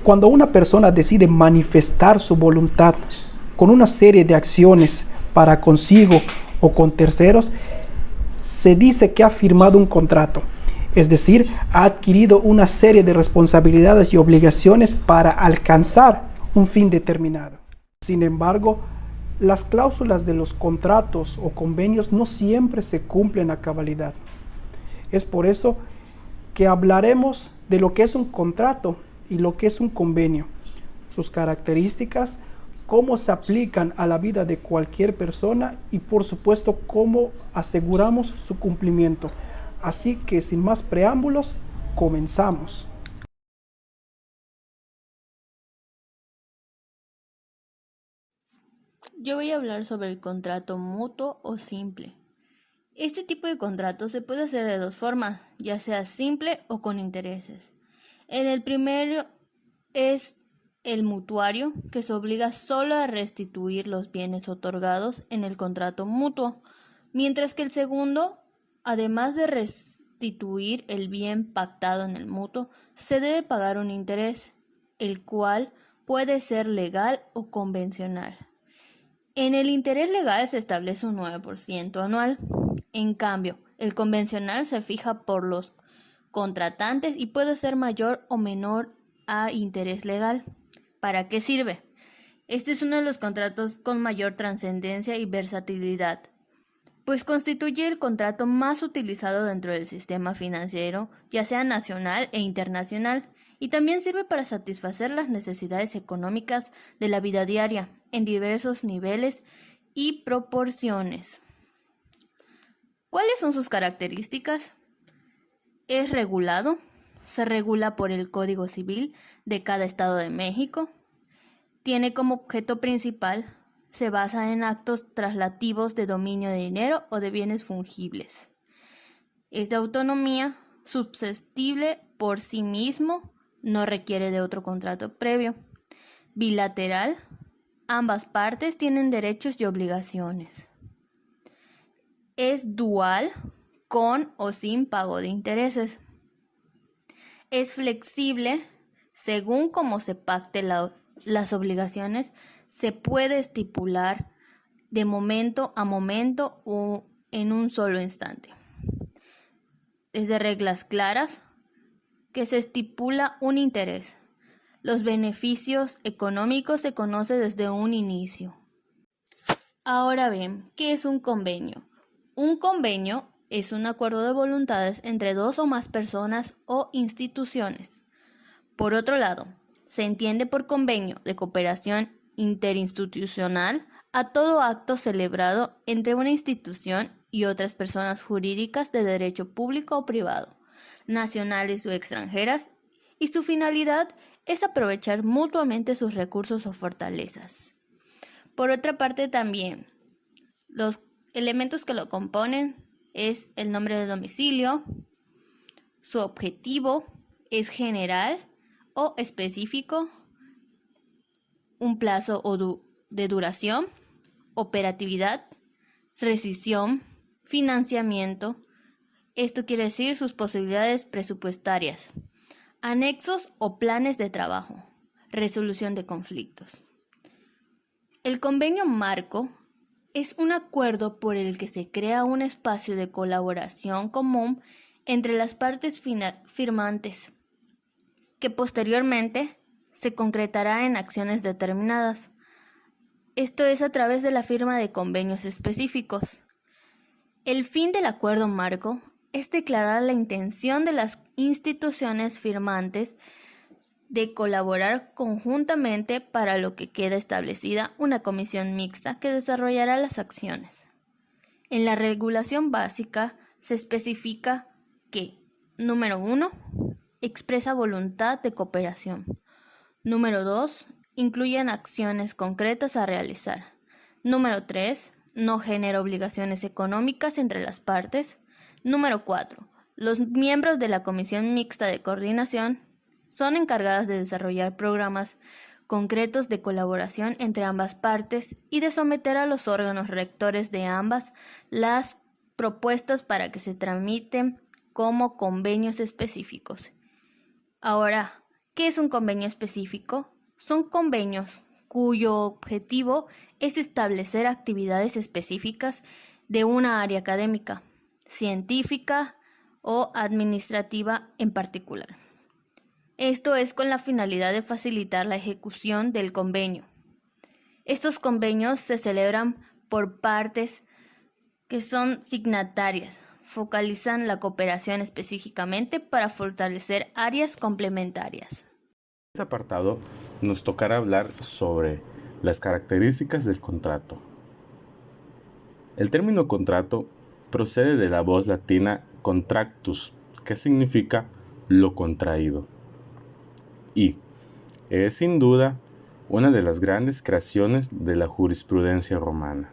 Cuando una persona decide manifestar su voluntad con una serie de acciones para consigo o con terceros, se dice que ha firmado un contrato, es decir, ha adquirido una serie de responsabilidades y obligaciones para alcanzar un fin determinado. Sin embargo, las cláusulas de los contratos o convenios no siempre se cumplen a cabalidad. Es por eso que hablaremos de lo que es un contrato y lo que es un convenio, sus características, cómo se aplican a la vida de cualquier persona y por supuesto cómo aseguramos su cumplimiento. Así que sin más preámbulos, comenzamos. Yo voy a hablar sobre el contrato mutuo o simple. Este tipo de contrato se puede hacer de dos formas, ya sea simple o con intereses. En el primero es el mutuario, que se obliga solo a restituir los bienes otorgados en el contrato mutuo, mientras que el segundo, además de restituir el bien pactado en el mutuo, se debe pagar un interés, el cual puede ser legal o convencional. En el interés legal se establece un 9% anual. En cambio, el convencional se fija por los contratantes y puede ser mayor o menor a interés legal. ¿Para qué sirve? Este es uno de los contratos con mayor trascendencia y versatilidad, pues constituye el contrato más utilizado dentro del sistema financiero, ya sea nacional e internacional, y también sirve para satisfacer las necesidades económicas de la vida diaria, en diversos niveles y proporciones. ¿Cuáles son sus características? Es regulado, se regula por el Código Civil de cada Estado de México, tiene como objeto principal, se basa en actos traslativos de dominio de dinero o de bienes fungibles. Es de autonomía, susceptible por sí mismo, no requiere de otro contrato previo. Bilateral, ambas partes tienen derechos y obligaciones. Es dual, con o sin pago de intereses. Es flexible, según cómo se pacte las obligaciones, se puede estipular de momento a momento o en un solo instante. Es de reglas claras, que se estipula un interés. Los beneficios económicos se conocen desde un inicio. Ahora bien, ¿qué es un convenio? Un convenio es un acuerdo de voluntades entre dos o más personas o instituciones. Por otro lado, se entiende por convenio de cooperación interinstitucional a todo acto celebrado entre una institución y otras personas jurídicas de derecho público o privado, nacionales o extranjeras, y su finalidad es aprovechar mutuamente sus recursos o fortalezas. Por otra parte, también, los elementos que lo componen es el nombre de domicilio, su objetivo es general o específico, un plazo de duración, operatividad, rescisión, financiamiento. Esto quiere decir sus posibilidades presupuestarias, anexos o planes de trabajo, resolución de conflictos. El convenio marco es un acuerdo por el que se crea un espacio de colaboración común entre las partes firmantes, que posteriormente se concretará en acciones determinadas. Esto es a través de la firma de convenios específicos. El fin del acuerdo marco es declarar la intención de las instituciones firmantes de colaborar conjuntamente, para lo que queda establecida una comisión mixta que desarrollará las acciones. En la regulación básica se especifica que, número 1, expresa voluntad de cooperación. Número 2, incluyen acciones concretas a realizar. Número 3, no genera obligaciones económicas entre las partes. Número 4, los miembros de la Comisión Mixta de Coordinación son encargadas de desarrollar programas concretos de colaboración entre ambas partes y de someter a los órganos rectores de ambas las propuestas para que se tramiten como convenios específicos. Ahora, ¿Qué es un convenio específico? Son convenios cuyo objetivo es establecer actividades específicas de una área académica, científica o administrativa en particular. Esto es con la finalidad de facilitar la ejecución del convenio. Estos convenios se celebran por partes que son signatarias, focalizan la cooperación específicamente para fortalecer áreas complementarias. En este apartado nos tocará hablar sobre las características del contrato. El término contrato procede de la voz latina contractus, que significa lo contraído, y es sin duda una de las grandes creaciones de la jurisprudencia romana.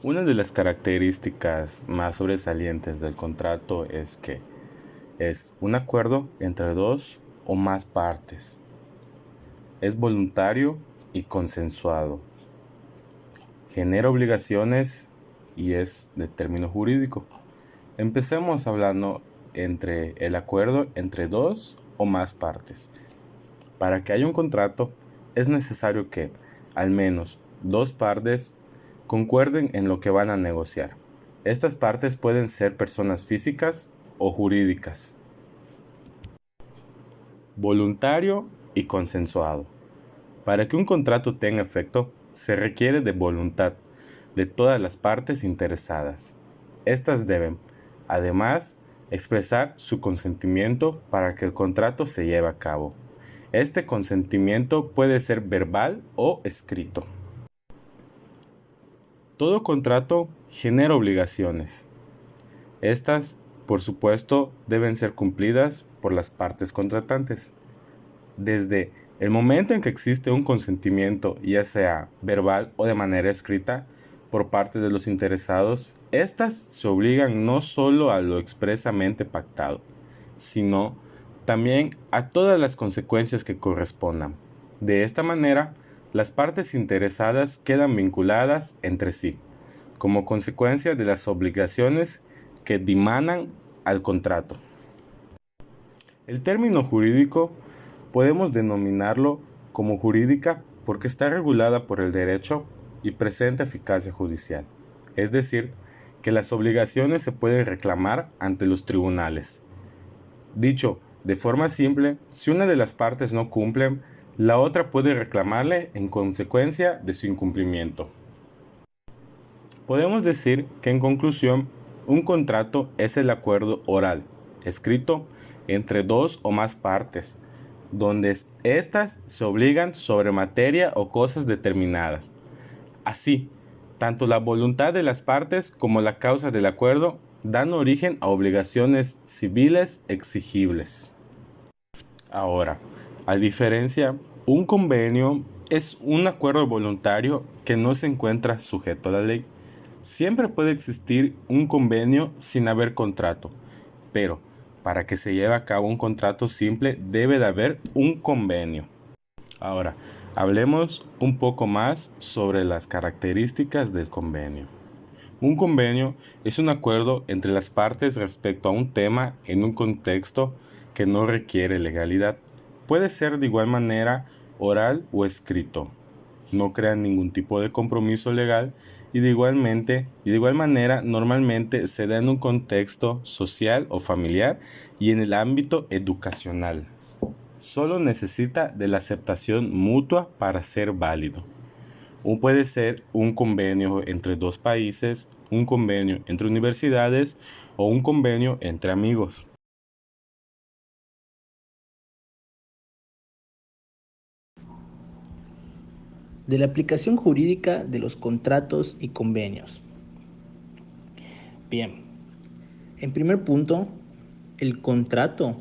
Una de las características más sobresalientes del contrato es que es un acuerdo entre dos o más partes. Es voluntario y consensuado. Genera obligaciones y es de término jurídico. Empecemos hablando entre el acuerdo entre dos o más partes. Para que haya un contrato es necesario que al menos dos partes concuerden en lo que van a negociar. Estas partes pueden ser personas físicas o jurídicas. Voluntario y consensuado. Para que un contrato tenga efecto, se requiere de voluntad de todas las partes interesadas. Estas deben, además, expresar su consentimiento para que el contrato se lleve a cabo. Este consentimiento puede ser verbal o escrito. Todo contrato genera obligaciones. Estas, por supuesto, deben ser cumplidas por las partes contratantes. Desde el momento en que existe un consentimiento, ya sea verbal o de manera escrita, por parte de los interesados, estas se obligan no solo a lo expresamente pactado, sino también a todas las consecuencias que correspondan. De esta manera, las partes interesadas quedan vinculadas entre sí, como consecuencia de las obligaciones que dimanan al contrato. El término jurídico podemos denominarlo como jurídica porque está regulada por el derecho y presenta eficacia judicial, es decir, que las obligaciones se pueden reclamar ante los tribunales. Dicho de forma simple, si una de las partes no cumple, la otra puede reclamarle en consecuencia de su incumplimiento. Podemos decir que en conclusión, un contrato es el acuerdo oral, escrito entre dos o más partes, donde éstas se obligan sobre materia o cosas determinadas. Así, tanto la voluntad de las partes como la causa del acuerdo dan origen a obligaciones civiles exigibles. Ahora, a diferencia, un convenio es un acuerdo voluntario que no se encuentra sujeto a la ley. Siempre puede existir un convenio sin haber contrato, pero para que se lleve a cabo un contrato simple debe de haber un convenio. Ahora, hablemos un poco más sobre las características del convenio. Un convenio es un acuerdo entre las partes respecto a un tema en un contexto que no requiere legalidad. Puede ser de igual manera oral o escrito. No crea ningún tipo de compromiso legal y de igual manera normalmente se da en un contexto social o familiar y en el ámbito educacional. Solo necesita de la aceptación mutua para ser válido. Puede ser un convenio entre dos países, un convenio entre universidades o un convenio entre amigos. De la aplicación jurídica de los contratos y convenios. Bien, en primer punto, el contrato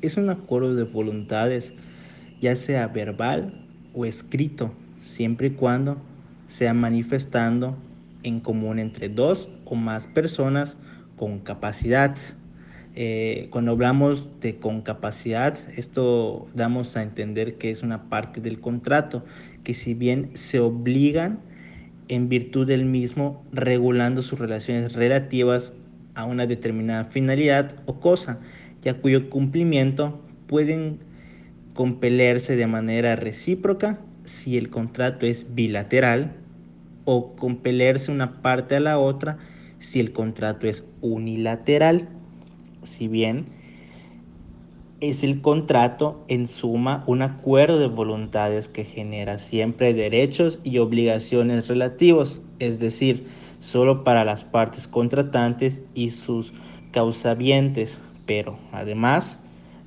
es un acuerdo de voluntades, ya sea verbal o escrito, siempre y cuando sea manifestando en común entre dos o más personas con capacidad. Cuando hablamos de con capacidad, esto damos a entender que es una parte del contrato, que si bien se obligan en virtud del mismo, regulando sus relaciones relativas a una determinada finalidad o cosa, ya cuyo cumplimiento pueden compelerse de manera recíproca si el contrato es bilateral o compelerse una parte a la otra si el contrato es unilateral. Si bien es el contrato en suma un acuerdo de voluntades que genera siempre derechos y obligaciones relativos, es decir, solo para las partes contratantes y sus causavientes, pero además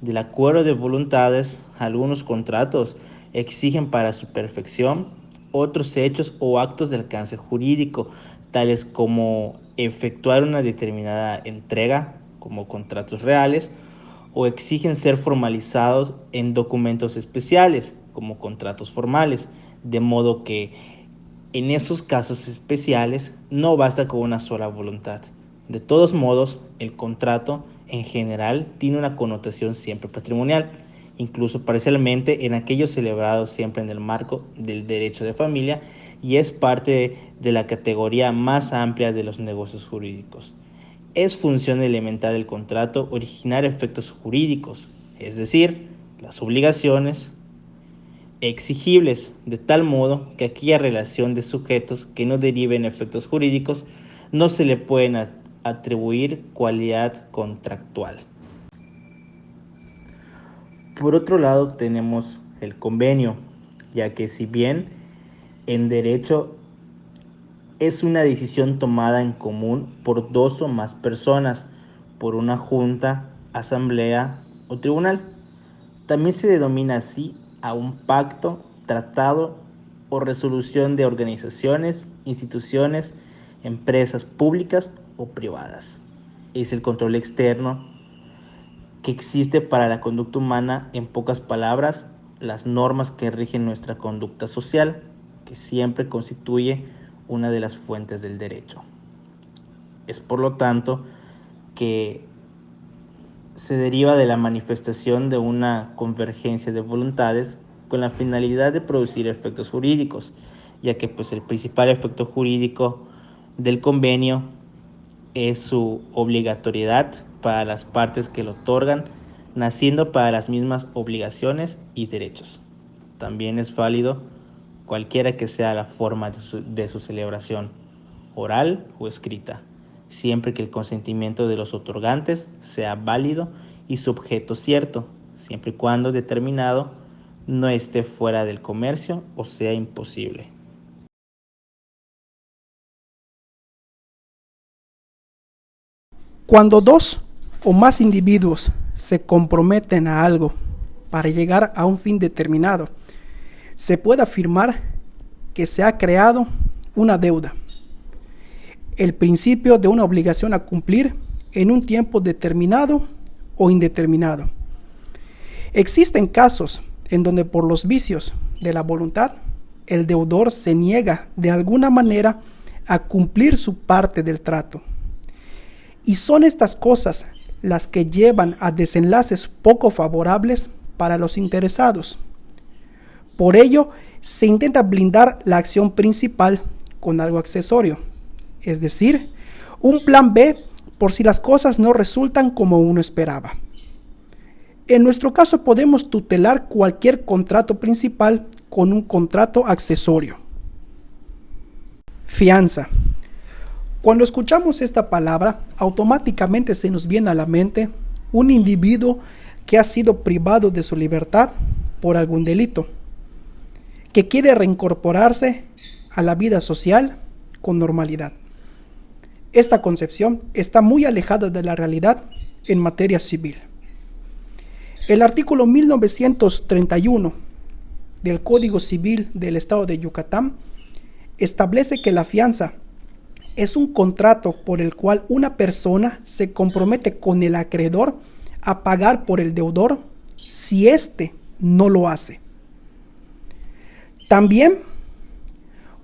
del acuerdo de voluntades, algunos contratos exigen para su perfección otros hechos o actos de alcance jurídico, tales como efectuar una determinada entrega, como contratos reales, o exigen ser formalizados en documentos especiales, como contratos formales, de modo que en esos casos especiales no basta con una sola voluntad. De todos modos, el contrato en general tiene una connotación siempre patrimonial, incluso parcialmente en aquellos celebrados siempre en el marco del derecho de familia, y es parte de la categoría más amplia de los negocios jurídicos. Es función elemental del contrato originar efectos jurídicos, es decir, las obligaciones exigibles, de tal modo que aquella relación de sujetos que no derive en efectos jurídicos no se le pueden atribuir cualidad contractual. Por otro lado tenemos el convenio, ya que si bien en derecho es una decisión tomada en común por dos o más personas, por una junta, asamblea o tribunal, también se denomina así a un pacto, tratado o resolución de organizaciones, instituciones, empresas públicas o privadas. Es el control externo que existe para la conducta humana, en pocas palabras, las normas que rigen nuestra conducta social, que siempre constituye una de las fuentes del derecho. Es por lo tanto que se deriva de la manifestación de una convergencia de voluntades con la finalidad de producir efectos jurídicos, ya que el principal efecto jurídico del convenio es su obligatoriedad para las partes que lo otorgan, naciendo para las mismas obligaciones y derechos. También es válido cualquiera que sea la forma de su celebración, oral o escrita, siempre que el consentimiento de los otorgantes sea válido y su objeto cierto, siempre y cuando determinado no esté fuera del comercio o sea imposible. Cuando dos o más individuos se comprometen a algo para llegar a un fin determinado, se puede afirmar que se ha creado una deuda, el principio de una obligación a cumplir en un tiempo determinado o indeterminado. Existen casos en donde por los vicios de la voluntad, el deudor se niega de alguna manera a cumplir su parte del trato. Y son estas cosas las que llevan a desenlaces poco favorables para los interesados. Por ello, se intenta blindar la acción principal con algo accesorio, es decir, un plan B por si las cosas no resultan como uno esperaba. En nuestro caso podemos tutelar cualquier contrato principal con un contrato accesorio. Fianza. Cuando escuchamos esta palabra, automáticamente se nos viene a la mente un individuo que ha sido privado de su libertad por algún delito, que quiere reincorporarse a la vida social con normalidad. Esta concepción está muy alejada de la realidad en materia civil. El artículo 1931 del Código Civil del Estado de Yucatán establece que la fianza es un contrato por el cual una persona se compromete con el acreedor a pagar por el deudor si éste no lo hace. También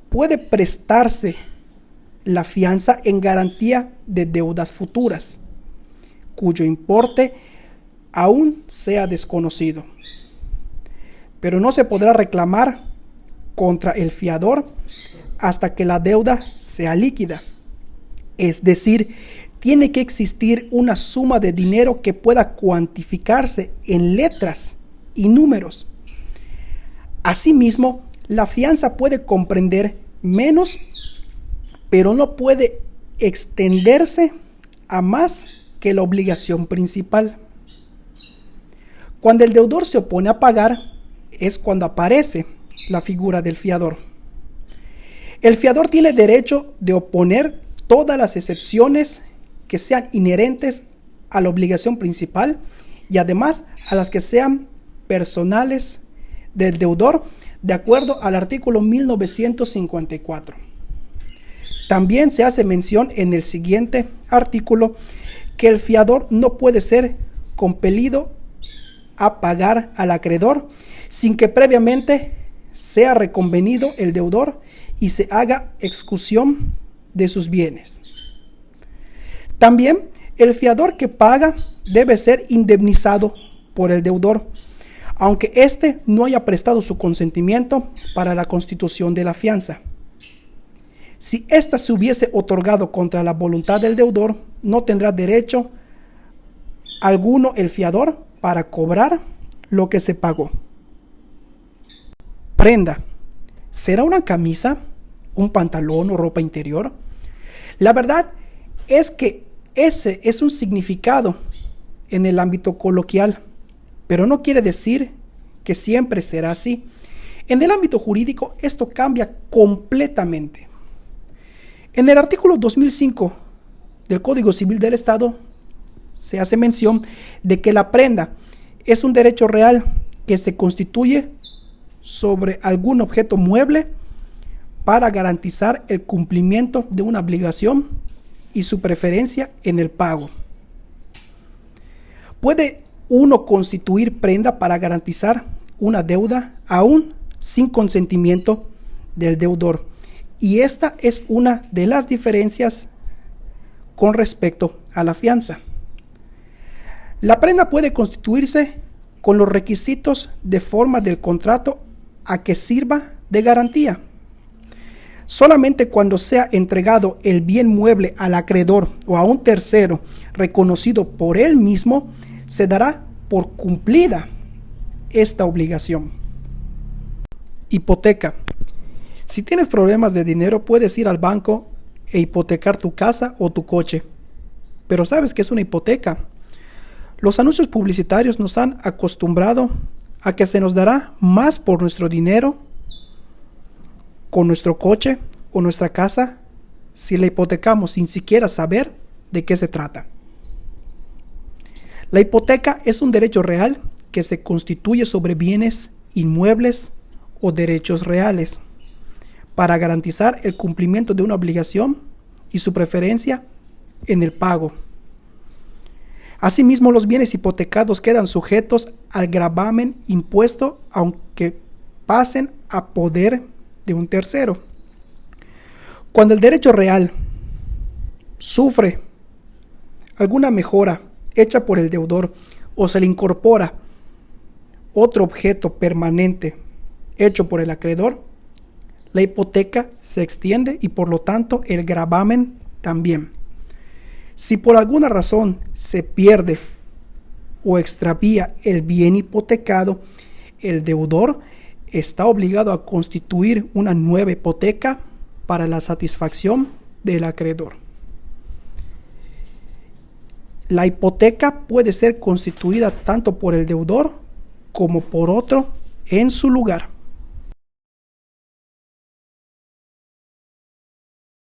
puede prestarse la fianza en garantía de deudas futuras, cuyo importe aún sea desconocido, pero no se podrá reclamar contra el fiador hasta que la deuda sea líquida, es decir, tiene que existir una suma de dinero que pueda cuantificarse en letras y números. Asimismo, la fianza puede comprender menos, pero no puede extenderse a más que la obligación principal. Cuando el deudor se opone a pagar, es cuando aparece la figura del fiador. El fiador tiene derecho de oponer todas las excepciones que sean inherentes a la obligación principal y además a las que sean personales del deudor, de acuerdo al artículo 1954. También se hace mención en el siguiente artículo que el fiador no puede ser compelido a pagar al acreedor sin que previamente sea reconvenido el deudor y se haga excusión de sus bienes. También el fiador que paga debe ser indemnizado por el deudor, aunque éste no haya prestado su consentimiento para la constitución de la fianza. Si ésta se hubiese otorgado contra la voluntad del deudor, no tendrá derecho alguno el fiador para cobrar lo que se pagó. Prenda. ¿Será una camisa, un pantalón o ropa interior? La verdad es que ese es un significado en el ámbito coloquial, pero no quiere decir que siempre será así. En el ámbito jurídico esto cambia completamente. En el artículo 2005 del Código Civil del Estado se hace mención de que la prenda es un derecho real que se constituye sobre algún objeto mueble para garantizar el cumplimiento de una obligación y su preferencia en el pago. Puede uno constituir prenda para garantizar una deuda aún sin consentimiento del deudor, y esta es una de las diferencias con respecto a la fianza. La prenda puede constituirse con los requisitos de forma del contrato a que sirva de garantía. Solamente cuando sea entregado el bien mueble al acreedor o a un tercero reconocido por él mismo, se dará por cumplida esta obligación. Hipoteca. Si tienes problemas de dinero, puedes ir al banco e hipotecar tu casa o tu coche. Pero ¿sabes qué es una hipoteca? Los anuncios publicitarios nos han acostumbrado a que se nos dará más por nuestro dinero, con nuestro coche o nuestra casa, si la hipotecamos sin siquiera saber de qué se trata. La hipoteca es un derecho real que se constituye sobre bienes inmuebles o derechos reales para garantizar el cumplimiento de una obligación y su preferencia en el pago. Asimismo, los bienes hipotecados quedan sujetos al gravamen impuesto aunque pasen a poder de un tercero. Cuando el derecho real sufre alguna mejora hecha por el deudor o se le incorpora otro objeto permanente hecho por el acreedor, la hipoteca se extiende y por lo tanto el gravamen también. Si por alguna razón se pierde o extravía el bien hipotecado, el deudor está obligado a constituir una nueva hipoteca para la satisfacción del acreedor. La hipoteca puede ser constituida tanto por el deudor como por otro en su lugar.